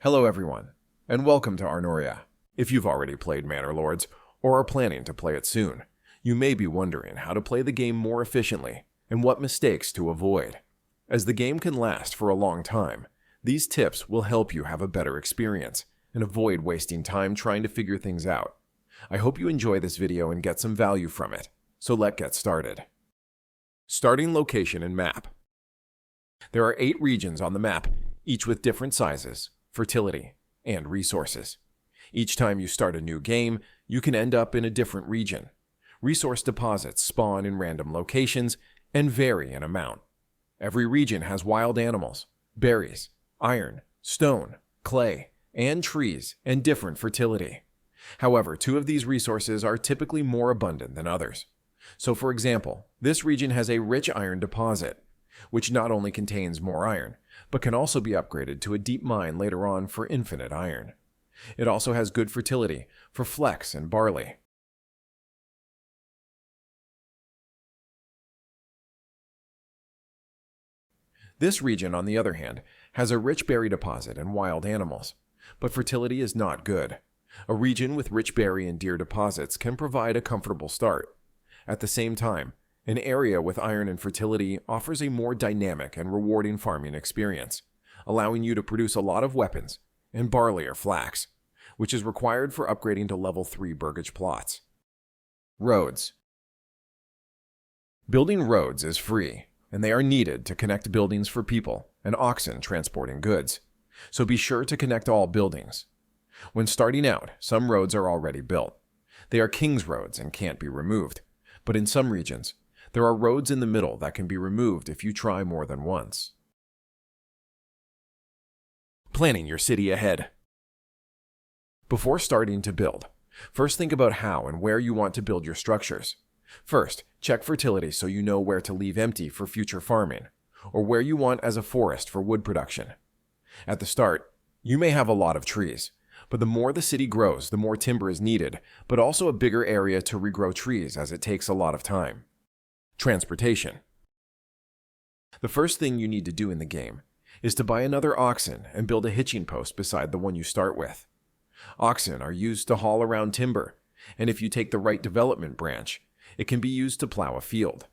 Hello everyone, and welcome to Arnoria. If you've already played Manor Lords, or are planning to play it soon, you may be wondering how to play the game more efficiently, and what mistakes to avoid. As the game can last for a long time, these tips will help you have a better experience, and avoid wasting time trying to figure things out. I hope you enjoy this video and get some value from it, so let's get started. Starting location and map. There are 8 regions on the map, each with different sizes, fertility, and resources. Each time you start a new game, you can end up in a different region. Resource deposits spawn in random locations and vary in amount. Every region has wild animals, berries, iron, stone, clay, and trees, and different fertility. However, 2 of these resources are typically more abundant than others. So for example, this region has a rich iron deposit, which not only contains more iron, but can also be upgraded to a deep mine later on for infinite iron. It also has good fertility for flex and barley. This region, on the other hand, has a rich berry deposit and wild animals, but fertility is not good. A region with rich berry and deer deposits can provide a comfortable start. At the same time, an area with iron and fertility offers a more dynamic and rewarding farming experience, allowing you to produce a lot of weapons and barley or flax, which is required for upgrading to level 3 Burgage plots. Roads. Building roads is free, and they are needed to connect buildings for people and oxen transporting goods, so be sure to connect all buildings. When starting out, some roads are already built. They are king's roads and can't be removed, but in some regions, there are roads in the middle that can be removed if you try more than once. Planning your city ahead. Before starting to build, first think about how and where you want to build your structures. First, check fertility so you know where to leave empty for future farming, or where you want as a forest for wood production. At the start, you may have a lot of trees, but the more the city grows, the more timber is needed, but also a bigger area to regrow trees as it takes a lot of time. Transportation. The first thing you need to do in the game is to buy another oxen and build a hitching post beside the one you start with. Oxen are used to haul around timber, and if you take the right development branch, it can be used to plow a field.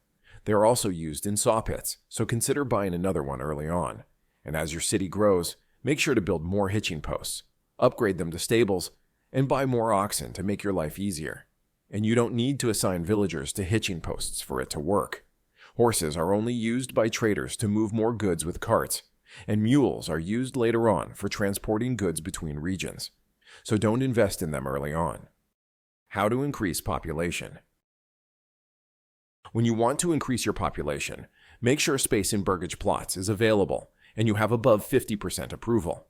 They are also used in sawpits, so consider buying another one early on. And as your city grows, make sure to build more hitching posts, upgrade them to stables, and buy more oxen to make your life easier. And you don't need to assign villagers to hitching posts for it to work. Horses are only used by traders to move more goods with carts, and mules are used later on for transporting goods between regions. So don't invest in them early on. How to increase population. When you want to increase your population, make sure space in Burgage plots is available and you have above 50% approval.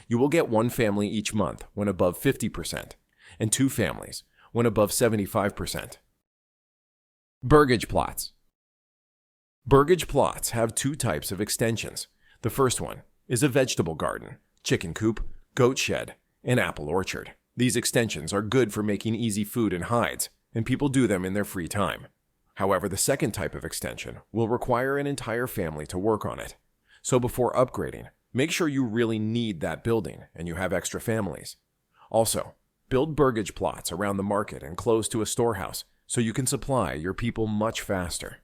You will get 1 family each month when above 50%, and 2 families when above 75%. Burgage plots. Burgage plots have 2 types of extensions. The first one is a vegetable garden, chicken coop, goat shed, and apple orchard. These extensions are good for making easy food and hides, and people do them in their free time. However, the second type of extension will require an entire family to work on it. So before upgrading, make sure you really need that building and you have extra families. Also, build Burgage plots around the market and close to a storehouse so you can supply your people much faster.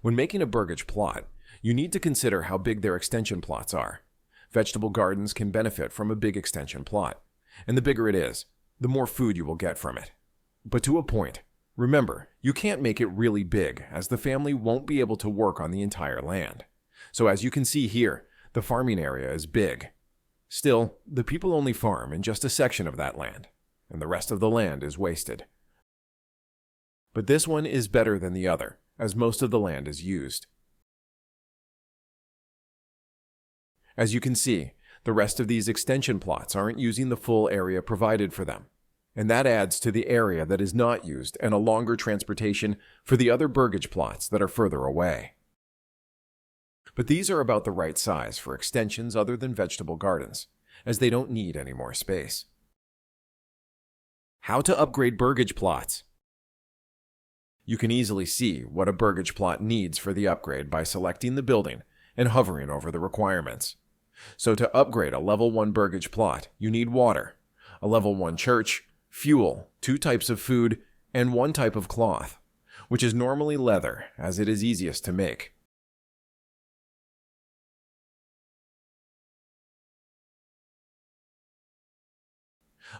When making a Burgage plot, you need to consider how big their extension plots are. Vegetable gardens can benefit from a big extension plot, and the bigger it is, the more food you will get from it. But to a point, remember, you can't make it really big as the family won't be able to work on the entire land. So as you can see here, the farming area is big. Still, the people only farm in just a section of that land, and the rest of the land is wasted. But this one is better than the other, as most of the land is used. As you can see, the rest of these extension plots aren't using the full area provided for them, and that adds to the area that is not used and a longer transportation for the other Burgage plots that are further away. But these are about the right size for extensions other than vegetable gardens, as they don't need any more space. How to upgrade Burgage plots. You can easily see what a Burgage plot needs for the upgrade by selecting the building and hovering over the requirements. So to upgrade a level 1 Burgage plot, you need water, a level 1 church, fuel, 2 types of food, and 1 type of cloth, which is normally leather, as it is easiest to make.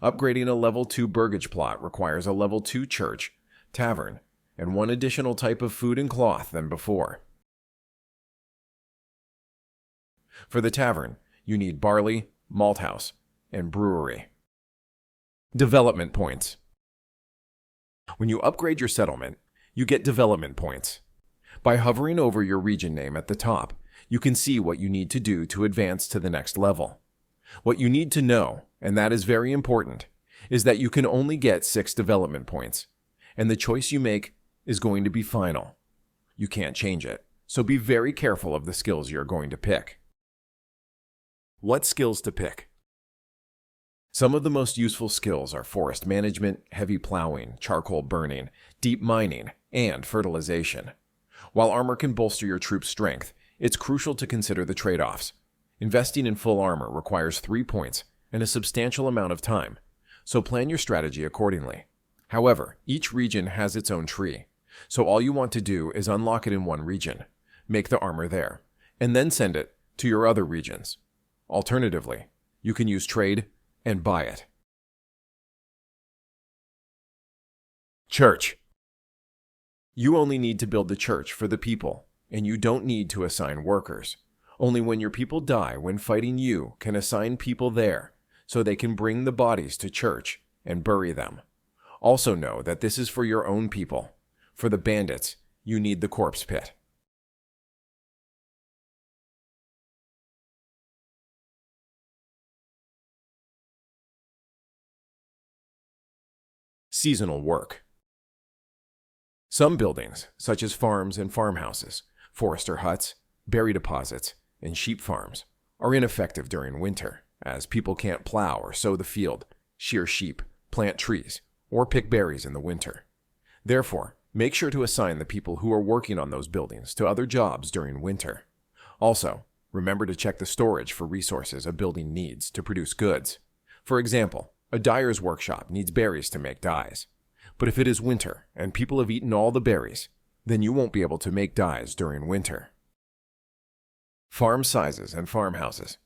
Upgrading a level 2 Burgage plot requires a level 2 church, tavern, and 1 additional type of food and cloth than before. For the tavern, you need barley, malt house, and brewery. Development points. When you upgrade your settlement, you get development points. By hovering over your region name at the top, you can see what you need to do to advance to the next level. What you need to know, and that is very important, is that you can only get 6 development points, and the choice you make is going to be final. You can't change it, so be very careful of the skills you're going to pick. What skills to pick? Some of the most useful skills are forest management, heavy plowing, charcoal burning, deep mining, and fertilization. While armor can bolster your troops' strength, it's crucial to consider the trade-offs. Investing in full armor requires 3 points and a substantial amount of time, so plan your strategy accordingly. However, each region has its own tree, so all you want to do is unlock it in one region, make the armor there, and then send it to your other regions. Alternatively, you can use trade and buy it. Church. You only need to build the church for the people, and you don't need to assign workers. Only when your people die when fighting you can assign people there, so they can bring the bodies to church and bury them. Also know that this is for your own people. For the bandits, you need the corpse pit. Seasonal work. Some buildings, such as farms and farmhouses, forester huts, berry deposits, and sheep farms, are ineffective during winter, as people can't plow or sow the field, shear sheep, plant trees, or pick berries in the winter. Therefore, make sure to assign the people who are working on those buildings to other jobs during winter. Also, remember to check the storage for resources a building needs to produce goods. For example, a dyer's workshop needs berries to make dyes. But if it is winter and people have eaten all the berries, then you won't be able to make dyes during winter. Farm sizes and farmhouses.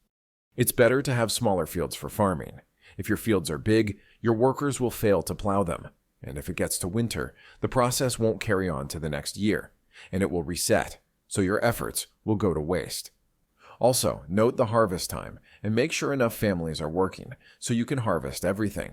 It's better to have smaller fields for farming. If your fields are big, your workers will fail to plow them, and if it gets to winter, the process won't carry on to the next year, and it will reset, so your efforts will go to waste. Also, note the harvest time and make sure enough families are working so you can harvest everything.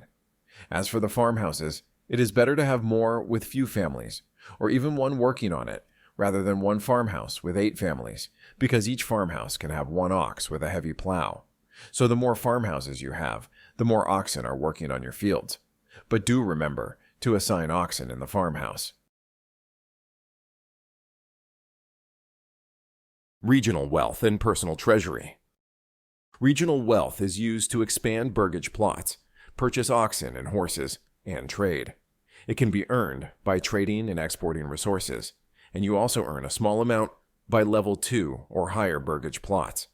As for the farmhouses, it is better to have more with few families, or even one working on it, rather than one farmhouse with 8 families, because each farmhouse can have 1 ox with a heavy plow. So the more farmhouses you have, the more oxen are working on your fields. But do remember to assign oxen in the farmhouse. Regional wealth and personal treasury. Regional wealth is used to expand burgage plots, purchase oxen and horses, and trade. It can be earned by trading and exporting resources, and you also earn a small amount by level 2 or higher burgage plots.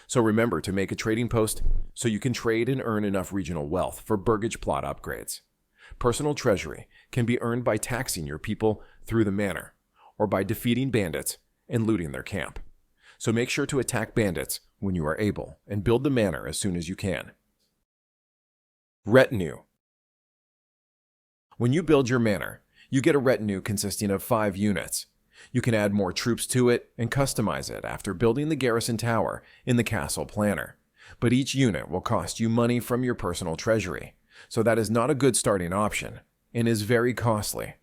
So remember to make a trading post so you can trade and earn enough regional wealth for burgage plot upgrades. Personal treasury can be earned by taxing your people through the manor, or by defeating bandits and looting their camp. So make sure to attack bandits when you are able and build the manor as soon as you can. Retinue. When you build your manor, you get a retinue consisting of 5 units. You can add more troops to it and customize it after building the garrison tower in the castle planner. But each unit will cost you money from your personal treasury, so that is not a good starting option and is very costly.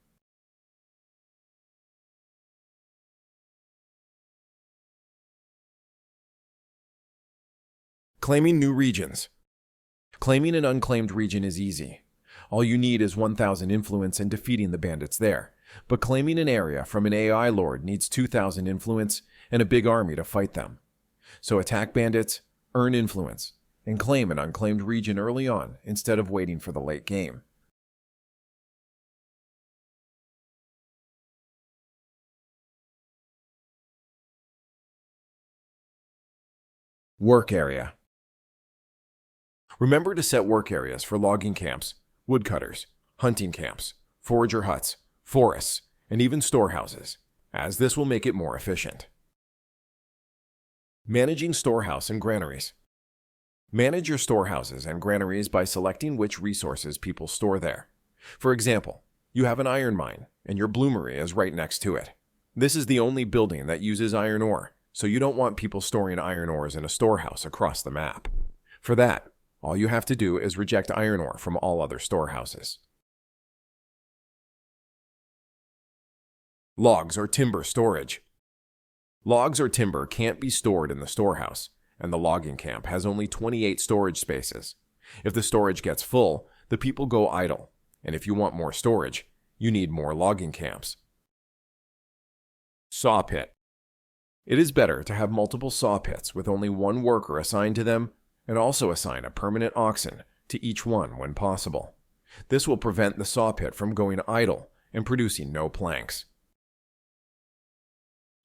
Claiming new regions. Claiming an unclaimed region is easy. All you need is 1,000 influence and defeating the bandits there. But claiming an area from an AI lord needs 2,000 influence and a big army to fight them. So attack bandits, earn influence, and claim an unclaimed region early on instead of waiting for the late game. Work area. Remember to set work areas for logging camps, woodcutters, hunting camps, forager huts, forests, and even storehouses, as this will make it more efficient. Managing storehouse and granaries. Manage your storehouses and granaries by selecting which resources people store there. For example, you have an iron mine, and your bloomery is right next to it. This is the only building that uses iron ore, so you don't want people storing iron ores in a storehouse across the map. For that, all you have to do is reject iron ore from all other storehouses. Logs or timber storage. Logs or timber can't be stored in the storehouse, and the logging camp has only 28 storage spaces. If the storage gets full, the people go idle, and if you want more storage, you need more logging camps. Sawpit. It is better to have multiple saw pits with only one worker assigned to them, and also assign a permanent oxen to each one when possible. This will prevent the saw pit from going idle and producing no planks.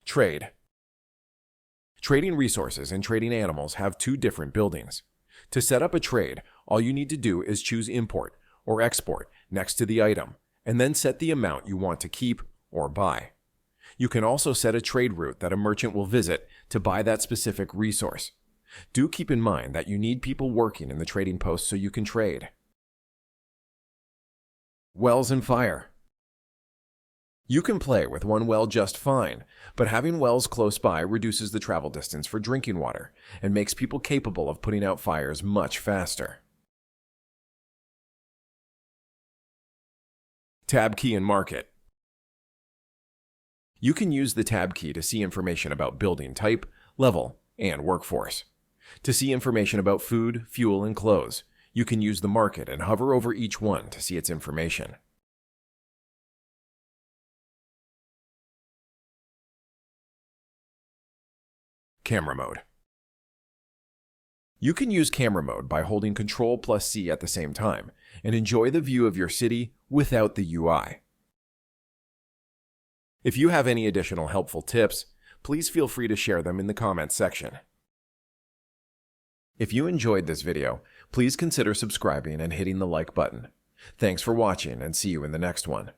Trade. Trading resources and trading animals have two different buildings. To set up a trade, all you need to do is choose import or export next to the item, and then set the amount you want to keep or buy. You can also set a trade route that a merchant will visit to buy that specific resource. Do keep in mind that you need people working in the trading post so you can trade. Wells and fire. You can play with one well just fine, but having wells close by reduces the travel distance for drinking water and makes people capable of putting out fires much faster. Tab key and market. You can use the tab key to see information about building type, level, and workforce. To see information about food, fuel, and clothes, you can use the market and hover over each one to see its information. Camera mode. You can use camera mode by holding Ctrl+C at the same time and enjoy the view of your city without the UI. If you have any additional helpful tips, please feel free to share them in the comments section. If you enjoyed this video, please consider subscribing and hitting the like button. Thanks for watching, and see you in the next one.